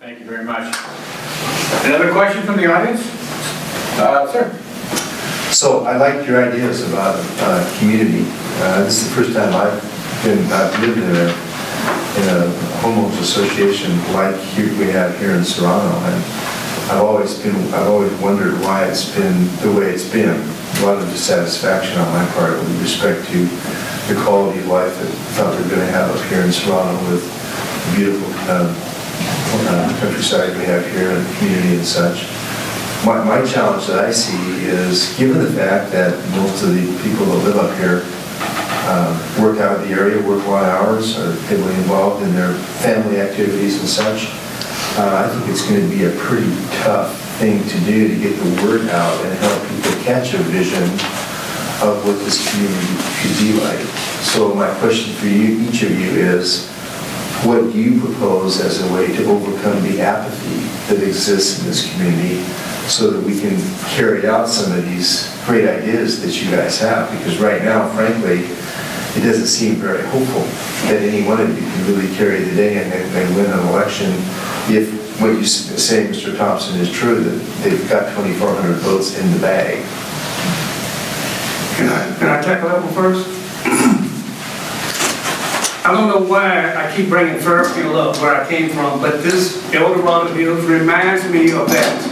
Thank you very much. Another question from the audience? Sir? So I like your ideas about community. This is the first time I've lived in a homeowners association like we have here in Serrano, and I've always wondered why it's been the way it's been. A lot of dissatisfaction on my part with respect to the quality of life that I thought we were going to have up here in Serrano with the beautiful countryside we have here and the community and such. My challenge that I see is, given the fact that most of the people that live up here work out of the area, work long hours, are heavily involved in their family activities and such, I think it's going to be a pretty tough thing to do to get the word out and help people catch a vision of what this community could be like. So my question for you, each of you, is what do you propose as a way to overcome the apathy that exists in this community so that we can carry out some of these great ideas that you guys have? Because right now, frankly, it doesn't seem very hopeful that any one of you can really carry the day and win an election if what you say, Mr. Thompson, is true, that they've got 2,400 votes in the bag. Can I tackle that one first? I don't know why I keep bringing Fairfield up where I came from, but this El Dorado Hills reminds me of that.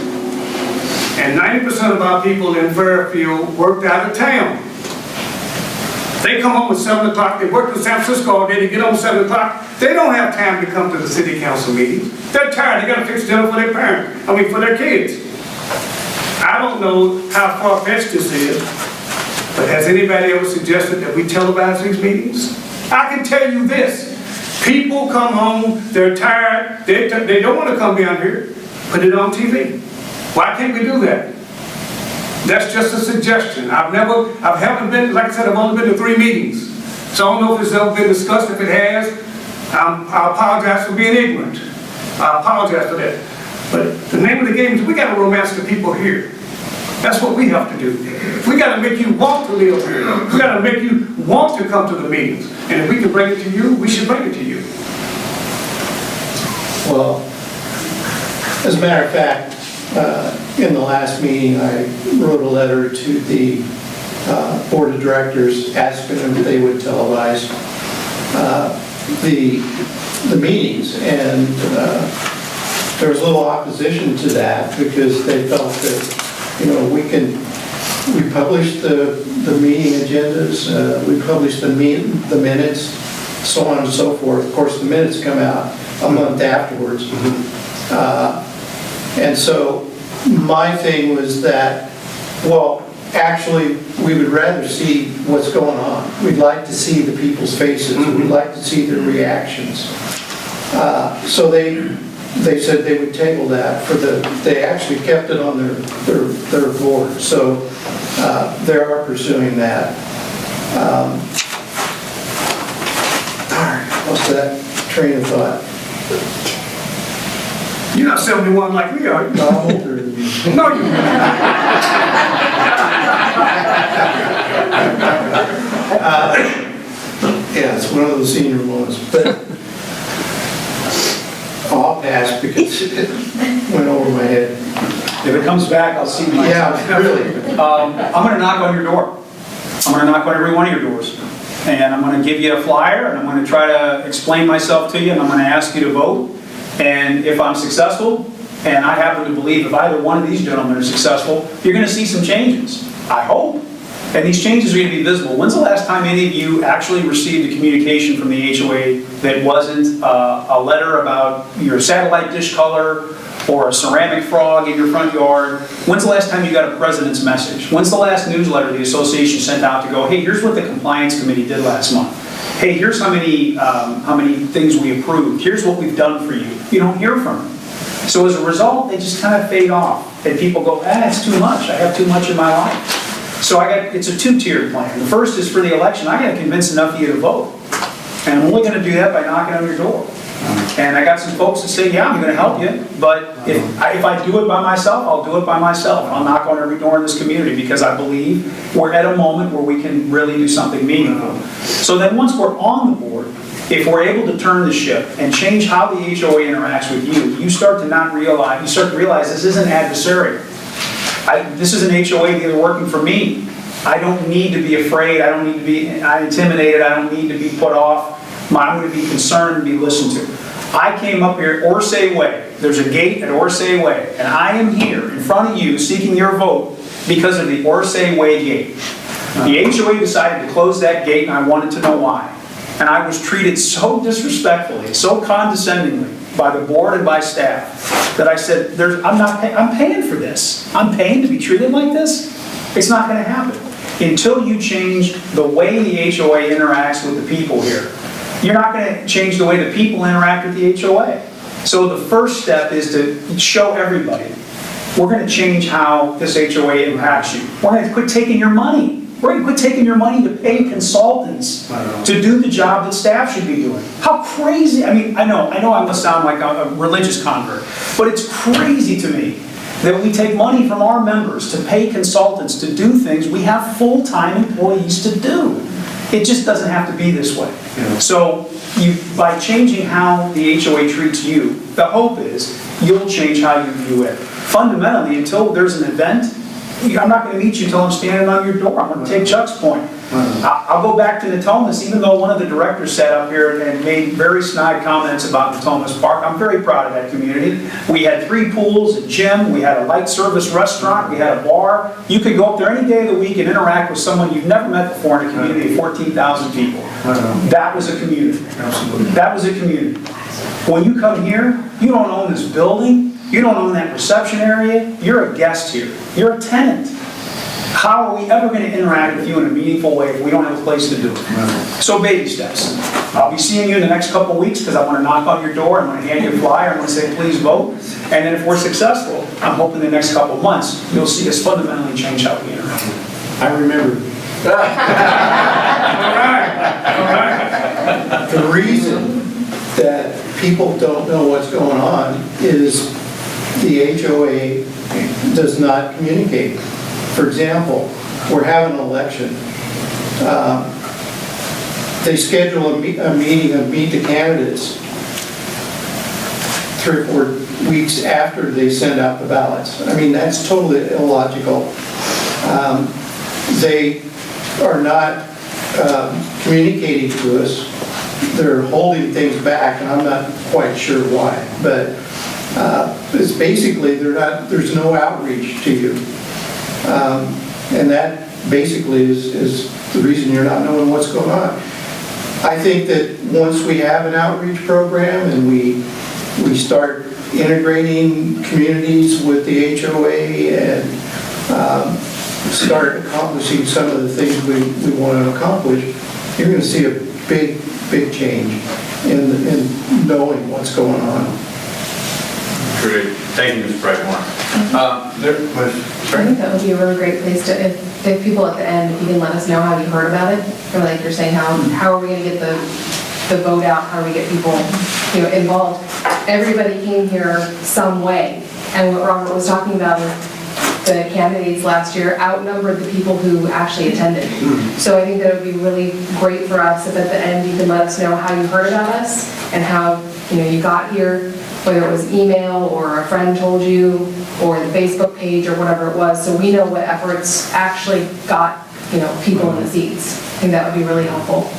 And 90% of our people in Fairfield worked out of town. They come home at 7 o'clock, they work in San Francisco all day, they get home at 7 o'clock. They don't have time to come to the city council meetings. They're tired, they gotta fix dinner for their parents, for their kids. I don't know how far-fetched this is, but has anybody ever suggested that we televise these meetings? I can tell you this, people come home, they're tired, they don't want to come down here, put it on TV. Why can't we do that? That's just a suggestion. Haven't been, like I said, I've only been to 3 meetings. So I don't know if it's ever been discussed. If it has, I apologize for being ignorant. I apologize for that. But the name of the game is we got to romance the people here. That's what we have to do. We got to make you want to live here. We got to make you want to come to the meetings. And if we can bring it to you, we should bring it to you. Well, as a matter of fact, in the last meeting, I wrote a letter to the board of directors asking them if they would televise the meetings, and there was a little opposition to that because they felt that we publish the meeting agendas, we publish the minutes, so on and so forth. Of course, the minutes come out a month afterwards. And so my thing was that, well, actually, we would rather see what's going on. We'd like to see the people's faces. We'd like to see their reactions. So they said they would table that they actually kept it on their board. So they are pursuing that. What's that train of thought? You're not 71 like we are. No, I'm older than you. No, you're not. Yeah, it's one of those senior moments, but I'll pass because it went over my head. If it comes back, I'll see my. Yeah, really. I'm going to knock on your door. I'm going to knock on every one of your doors. And I'm going to give you a flyer, and I'm going to try to explain myself to you, and I'm going to ask you to vote. And if I'm successful, and I happen to believe if either one of these gentlemen are successful, you're going to see some changes. I hope. And these changes are going to be visible. When's the last time any of you actually received a communication from the HOA that wasn't a letter about your satellite dish color or a ceramic frog in your front yard? When's the last time you got a president's message? When's the last newsletter the association sent out to go, hey, here's what the compliance committee did last month. Hey, here's how many things we approved. Here's what we've done for you. You don't hear from them. So as a result, they just kind of fade off. And people go, it's too much. I have too much in my life. So it's a 2-tiered plan. The first is for the election. I got to convince enough of you to vote. And I'm only going to do that by knocking on your door. And I got some folks that say, yeah, I'm going to help you. But if I do it by myself, I'll do it by myself. I'll knock on every door in this community because I believe we're at a moment where we can really do something meaningful. So then once we're on the board, If we're able to turn the ship and change how the HOA interacts with you, you start to realize this isn't adversarial. This is an HOA that is working for me. I don't need to be afraid, I don't need to be intimidated, I don't need to be put off. I'm going to be concerned and be listened to. I came up here at Orsay Way. There's a gate at Orsay Way, and I am here in front of you seeking your vote because of the Orsay Way gate. The HOA decided to close that gate, and I wanted to know why. And I was treated so disrespectfully, so condescendingly by the board and by staff that I said, I'm paying for this. I'm paying to be treated like this? It's not going to happen. Until you change the way the HOA interacts with the people here, you're not going to change the way the people interact with the HOA. So the first step is to show everybody, we're going to change how this HOA impacts you. We're going to quit taking your money. We're going to quit taking your money to pay consultants to do the job that staff should be doing. How crazy, I mean, I know I must sound like a religious convert, but it's crazy to me that we take money from our members to pay consultants to do things we have full-time employees to do. It just doesn't have to be this way. So by changing how the HOA treats you, the hope is you'll change how you view it. Fundamentally, until there's an event, I'm not going to meet you until I'm standing on your door. I'm going to take Chuck's point. I'll go back to Natomas, even though one of the directors sat up here and made very snide comments about Natomas Park. I'm very proud of that community. We had 3 pools, a gym, we had a light service restaurant, we had a bar. You could go up there any day of the week and interact with someone you've never met before in a community of 14,000 people. That was a community. Absolutely. That was a community. When you come here, you don't own this building. You don't own that reception area. You're a guest here. You're a tenant. How are we ever going to interact with you in a meaningful way if we don't have a place to do it? So baby steps. I'll be seeing you in the next couple weeks because I want to knock on your door. I'm going to hand you a flyer. I'm going to say, please vote. And then if we're successful, I'm hoping the next couple months, you'll see us fundamentally change how we interact. I remember. The reason that people don't know what's going on is the HOA does not communicate. For example, we're having an election. They schedule a meeting of Meet the Candidates 3 or 4 weeks after they send out the ballots. I mean, that's totally illogical. They are not communicating to us. They're holding things back, and I'm not quite sure why. But it's basically there's no outreach to you. And that basically is the reason you're not knowing what's going on. I think that once we have an outreach program and we start integrating communities with the HOA and start accomplishing some of the things we want to accomplish, you're going to see a big change in knowing what's going on. Great. Thank you, Mr. Brightmore. There was, I think that would be a really great place to, if people at the end, if you can let us know how you heard about it, or like you're saying, how are we going to get the vote out, how do we get people involved? Everybody came here some way, and what Robert was talking about is the candidates last year outnumbered the people who actually attended. So I think that it would be really great for us if at the end you can let us know how you heard about us and how you got here, whether it was email or a friend told you or the Facebook page or whatever it was, so we know what efforts actually got people in the seats. I think that would be really helpful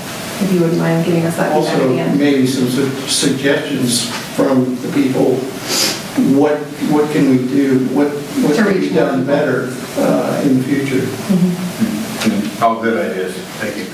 if you wouldn't mind giving us that feedback at Also, the end. maybe some suggestions from the people. What can we do? What can be done better in the future? all good ideas. Thank you.